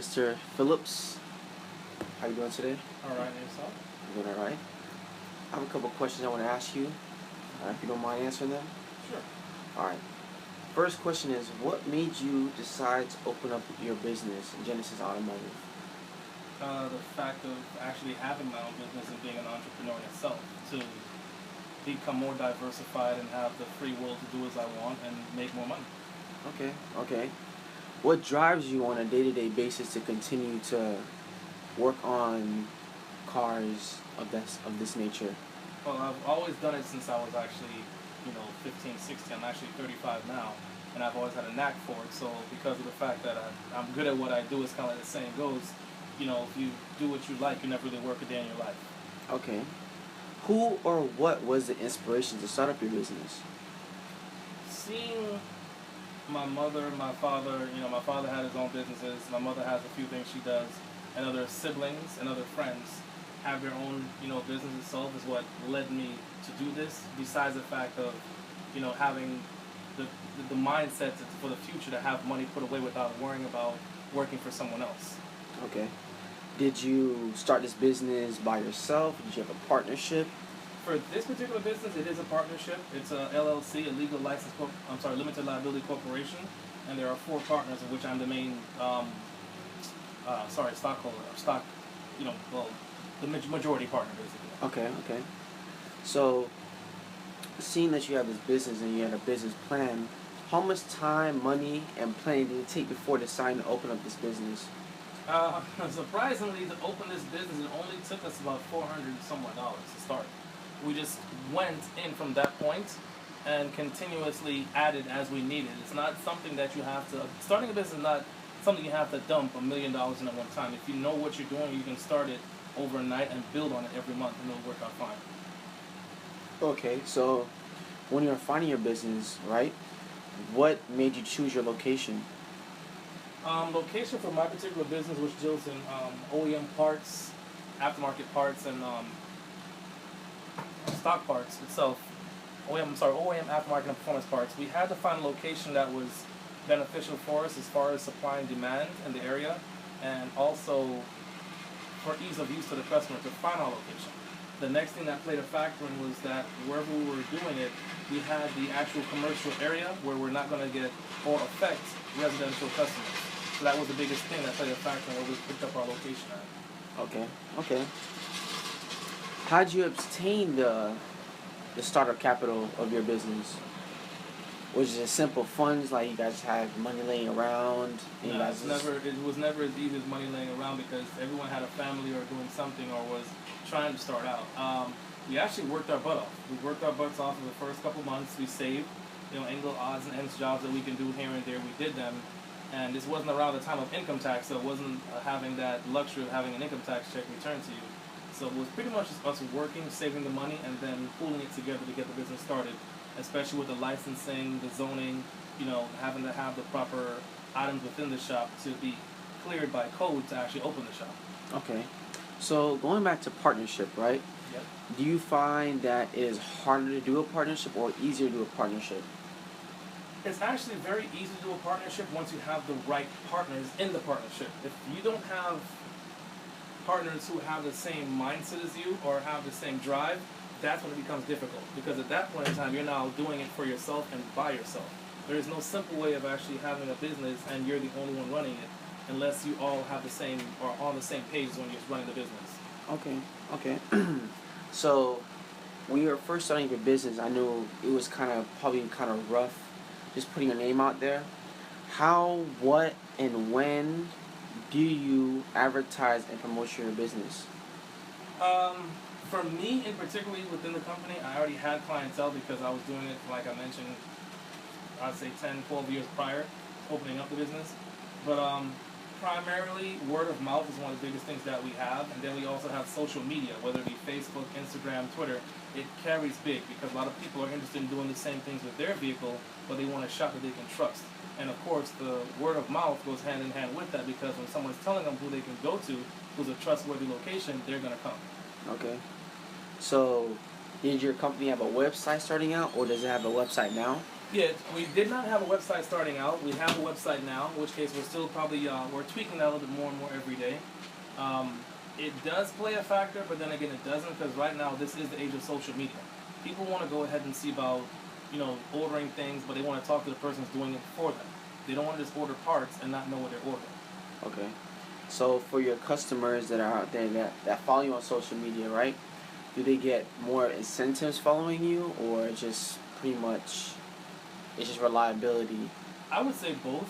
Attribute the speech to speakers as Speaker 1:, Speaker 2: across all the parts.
Speaker 1: Mr. Phillips. How you doing today?
Speaker 2: All right, and yourself?
Speaker 1: I'm doing all right. I have a couple questions I want to ask you. If you don't mind answering them.
Speaker 2: Sure.
Speaker 1: All right. First question is, what made you decide to open up your business, Genesis Automotive?
Speaker 2: The fact of actually having my own business and being an entrepreneur in itself, to become more diversified and have the free will to do as I want and make more money.
Speaker 1: Okay. What drives you on a day-to-day basis to continue to work on cars of this nature?
Speaker 2: Well, I've always done it since I was actually, 15, 16. I'm actually 35 now, and I've always had a knack for it. So because of the fact that I'm good at what I do, it's kind of like the saying goes, if you do what you like, you never really work a day in your life.
Speaker 1: Okay. Who or what was the inspiration to start up your business?
Speaker 2: Seeing my mother, my father, my father had his own businesses. My mother has a few things she does, and other siblings and other friends have their own, business itself is what led me to do this. Besides the fact of, having the mindset for the future to have money put away without worrying about working for someone else.
Speaker 1: Okay. Did you start this business by yourself? Did you have a partnership?
Speaker 2: For this particular business, it is a partnership. It's a LLC, a legal license, limited liability corporation, and there are 4 partners of which I'm the main, stockholder, the majority partner, basically.
Speaker 1: Okay. So, seeing that you have this business and you had a business plan, how much time, money, and planning did it take before deciding to open up this business?
Speaker 2: Surprisingly, to open this business, it only took us about $400 somewhat to start. We just went in from that point and continuously added as we needed. It's not something that you have to, starting a business is not something you have to dump $1 million in at one time. If you know what you're doing, you can start it overnight and build on it every month, and it'll work out fine.
Speaker 1: Okay, so when you're finding your business, right, what made you choose your location?
Speaker 2: Location for my particular business, which deals in OEM parts, aftermarket parts, and stock parts itself. OEM aftermarket and performance parts. We had to find a location that was beneficial for us as far as supply and demand in the area, and also for ease of use to the customer to find our location. The next thing that played a factor in was that wherever we were doing it, we had the actual commercial area where we're not going to get or affect residential customers. So that was the biggest thing that played a factor in where we picked up our location at.
Speaker 1: Okay. How did you obtain the startup capital of your business? Was it simple funds, like you guys had money laying around?
Speaker 2: No, it was never as easy as money laying around, because everyone had a family or doing something or was trying to start out. We actually worked our butt off. We worked our butts off for the first couple months. We saved, any little odds and ends jobs that we can do here and there. We did them. And this wasn't around the time of income tax, so it wasn't having that luxury of having an income tax check returned to you. So it was pretty much just us working, saving the money, and then pooling it together to get the business started, especially with the licensing, the zoning, having to have the proper items within the shop to be cleared by code to actually open the shop.
Speaker 1: Okay. So going back to partnership, right?
Speaker 2: Yep.
Speaker 1: Do you find that it is harder to do a partnership or easier to do a partnership?
Speaker 2: It's actually very easy to do a partnership once you have the right partners in the partnership. If you don't have partners who have the same mindset as you or have the same drive, that's when it becomes difficult. Because at that point in time, you're now doing it for yourself and by yourself. There is no simple way of actually having a business and you're the only one running it, unless you all have the same or on the same page when you're running the business.
Speaker 1: Okay. So when you were first starting your business, I knew it was probably kind of rough just putting your name out there. How, what, and when do you advertise and promote your business?
Speaker 2: For me, in particularly within the company, I already had clientele because I was doing it, like I mentioned, I'd say 10, 12 years prior to opening up the business. But primarily, word of mouth is one of the biggest things that we have. And then we also have social media, whether it be Facebook, Instagram, Twitter. It carries big because a lot of people are interested in doing the same things with their vehicle, but they want a shop that they can trust. And of course, the word of mouth goes hand in hand with that, because when someone's telling them who they can go to, who's a trustworthy location, they're going to come.
Speaker 1: Okay. So, did your company have a website starting out, or does it have a website now?
Speaker 2: Yeah, we did not have a website starting out. We have a website now, in which case we're still probably we're tweaking that a little bit more and more every day. Um, it does play a factor, but then again, it doesn't, because right now this is the age of social media. People want to go ahead and see about, ordering things, but they want to talk to the person who's doing it for them. They don't want to just order parts and not know what they're ordering.
Speaker 1: Okay. So for your customers that are out there that follow you on social media, right? Do they get more incentives following you, or just pretty much it's just reliability?
Speaker 2: I would say both.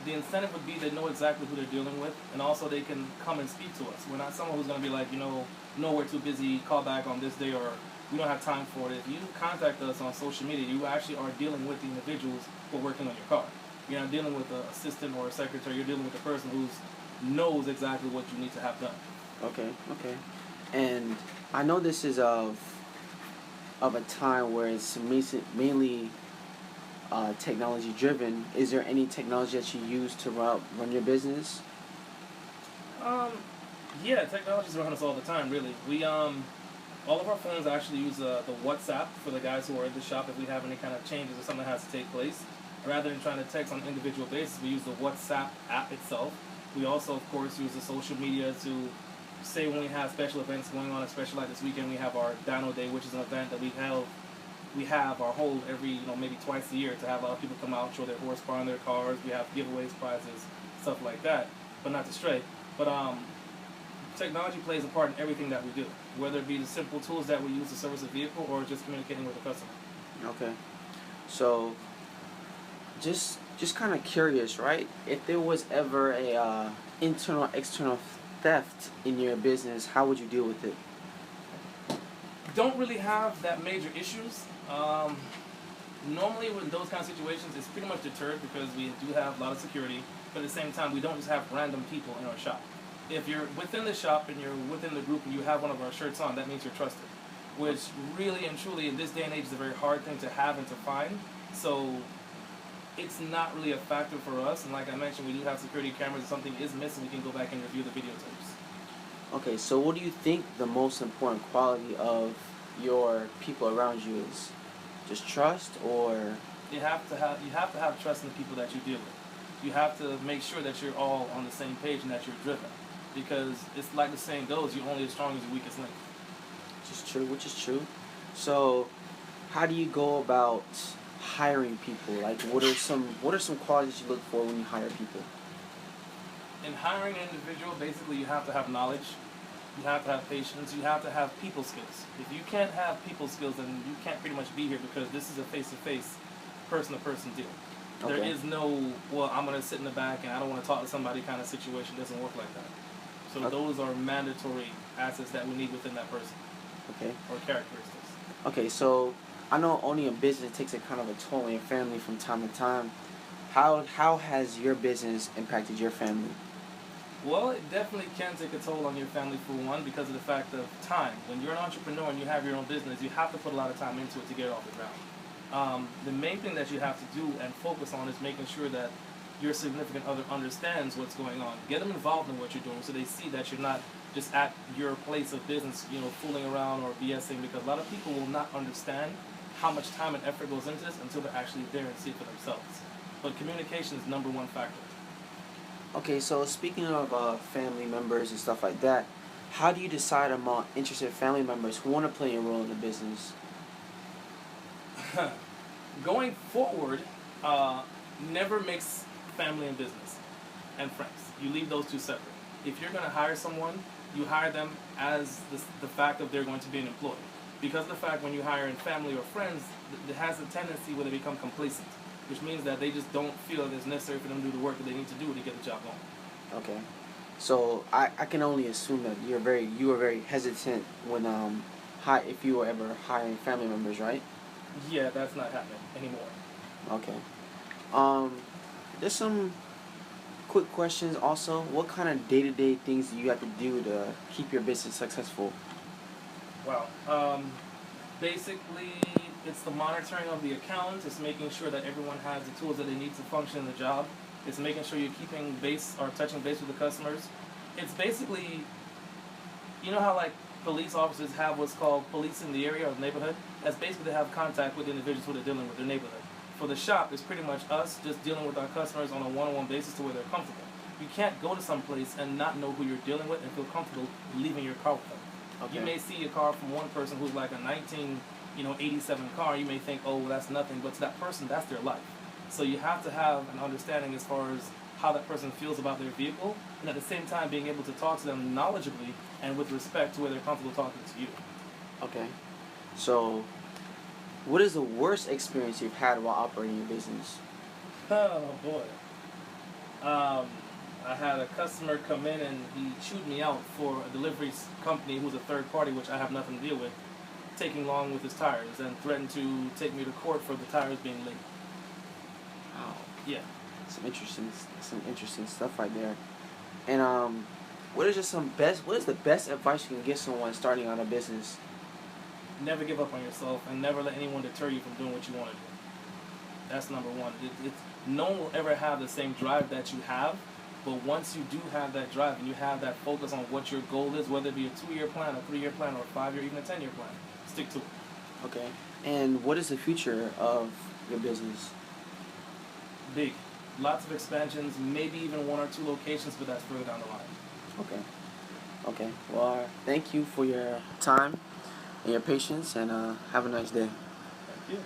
Speaker 2: The incentive would be they know exactly who they're dealing with, and also they can come and speak to us. We're not someone who's going to be like, no, we're too busy, call back on this day, or we don't have time for it. If you contact us on social media, you actually are dealing with the individuals who are working on your car. You're not dealing with an assistant or a secretary. You're dealing with the person who knows exactly what you need to have done.
Speaker 1: Okay, okay. And I know this is of a time where it's mainly technology driven. Is there any technology that you use to run your business?
Speaker 2: Um, yeah, technology's around us all the time. Really, we all of our phones actually use the WhatsApp for the guys who are in the shop if we have any kind of changes or something that has to take place. Rather than trying to text on an individual basis, we use the WhatsApp app itself. We also, of course, use the social media to say when we have special events going on, especially like this weekend, we have our Dyno Day, which is an event that we have our whole every, maybe twice a year to have a lot of people come out, show their horsepower in their cars. We have giveaways, prizes, stuff like that, but not to stray. But technology plays a part in everything that we do, whether it be the simple tools that we use to service a vehicle or just communicating with the customer.
Speaker 1: Okay. So, just kind of curious, right? If there was ever a internal external theft in your business, how would you deal with it?
Speaker 2: Don't really have that major issues. Normally, with those kind of situations, it's pretty much deterred because we do have a lot of security, but at the same time, we don't just have random people in our shop. If you're within the shop and you're within the group and you have one of our shirts on, that means you're trusted, which really and truly in this day and age is a very hard thing to have and to find. So it's not really a factor for us, and like I mentioned, we do have security cameras. If something is missing, we can go back and review the videotapes.
Speaker 1: Okay, so what do you think the most important quality of your people around you is? Just trust, or
Speaker 2: You have to have trust in the people that you deal with. You have to make sure that you're all on the same page and that you're driven, because it's like the saying goes: you're only as strong as your weakest link.
Speaker 1: which is true. So, how do you go about hiring people? Like, what are some qualities you look for when you hire people?
Speaker 2: In hiring an individual, basically you have to have knowledge, you have to have patience, you have to have people skills. If you can't have people skills, then you can't pretty much be here, because this is a face-to-face, person-to-person deal.
Speaker 1: Okay.
Speaker 2: There is no, well, I'm going to sit in the back and I don't want to talk to somebody kind of situation. It doesn't work like that. So
Speaker 1: Okay.
Speaker 2: those are mandatory assets that we need within that person,
Speaker 1: Okay.
Speaker 2: or characteristics.
Speaker 1: Okay, so I know owning a business takes a kind of a toll on your family from time to time. How has your business impacted your family?
Speaker 2: Well, it definitely can take a toll on your family, for one, because of the fact of time. When you're an entrepreneur and you have your own business, you have to put a lot of time into it to get it off the ground. The main thing that you have to do and focus on is making sure that your significant other understands what's going on. Get them involved in what you're doing so they see that you're not just at your place of business, fooling around or BSing, because a lot of people will not understand how much time and effort goes into this until they're actually there and see it for themselves. But communication is number one factor.
Speaker 1: Okay, so speaking of family members and stuff like that, how do you decide among interested family members who want to play a role in the business?
Speaker 2: Going forward, never mix family and business and friends. You leave those two separate. If you're going to hire someone, you hire them as the fact of they're going to be an employee. Because of the fact when you hire in family or friends, it has a tendency where they become complacent, which means that they just don't feel that it's necessary for them to do the work that they need to do to get the job going.
Speaker 1: Okay, so I can only assume that you were very hesitant when if you were ever hiring family members, right?
Speaker 2: Yeah, that's not happening anymore.
Speaker 1: Okay. There's some quick questions also. What kind of day-to-day things do you have to do to keep your business successful?
Speaker 2: Wow. Basically, it's the monitoring of the accounts. It's making sure that everyone has the tools that they need to function in the job. It's making sure you're keeping base or touching base with the customers. It's basically, how like police officers have what's called police in the area or the neighborhood? That's basically to have contact with the individuals who they're dealing with, their neighborhood. For the shop, it's pretty much us just dealing with our customers on a one-on-one basis to where they're comfortable. You can't go to some place and not know who you're dealing with and feel comfortable leaving your car with them.
Speaker 1: Okay.
Speaker 2: You may see a car from one person who's like a 1987 car. You may think, oh, well, that's nothing, but to that person, that's their life. So you have to have an understanding as far as how that person feels about their vehicle, and at the same time being able to talk to them knowledgeably and with respect to where they're comfortable talking to you.
Speaker 1: Okay. So, what is the worst experience you've had while operating your business?
Speaker 2: Oh boy. I had a customer come in and he chewed me out for a delivery company who's a third party, which I have nothing to deal with, taking long with his tires and threatened to take me to court for the tires being late.
Speaker 1: Wow.
Speaker 2: Yeah.
Speaker 1: Some interesting stuff right there. And what is the best advice you can give someone starting out a business?
Speaker 2: Never give up on yourself and never let anyone deter you from doing what you want to do. That's number one. No one will ever have the same drive that you have, but once you do have that drive and you have that focus on what your goal is, whether it be a 2-year plan, a 3-year plan, or a 5-year, even a 10-year plan, stick to it.
Speaker 1: Okay. And what is the future of your business?
Speaker 2: Big. Lots of expansions, maybe even 1 or 2 locations, but that's further down the line.
Speaker 1: Okay. Okay. Well, thank you for your time and your patience, and have a nice day.
Speaker 2: Thank you.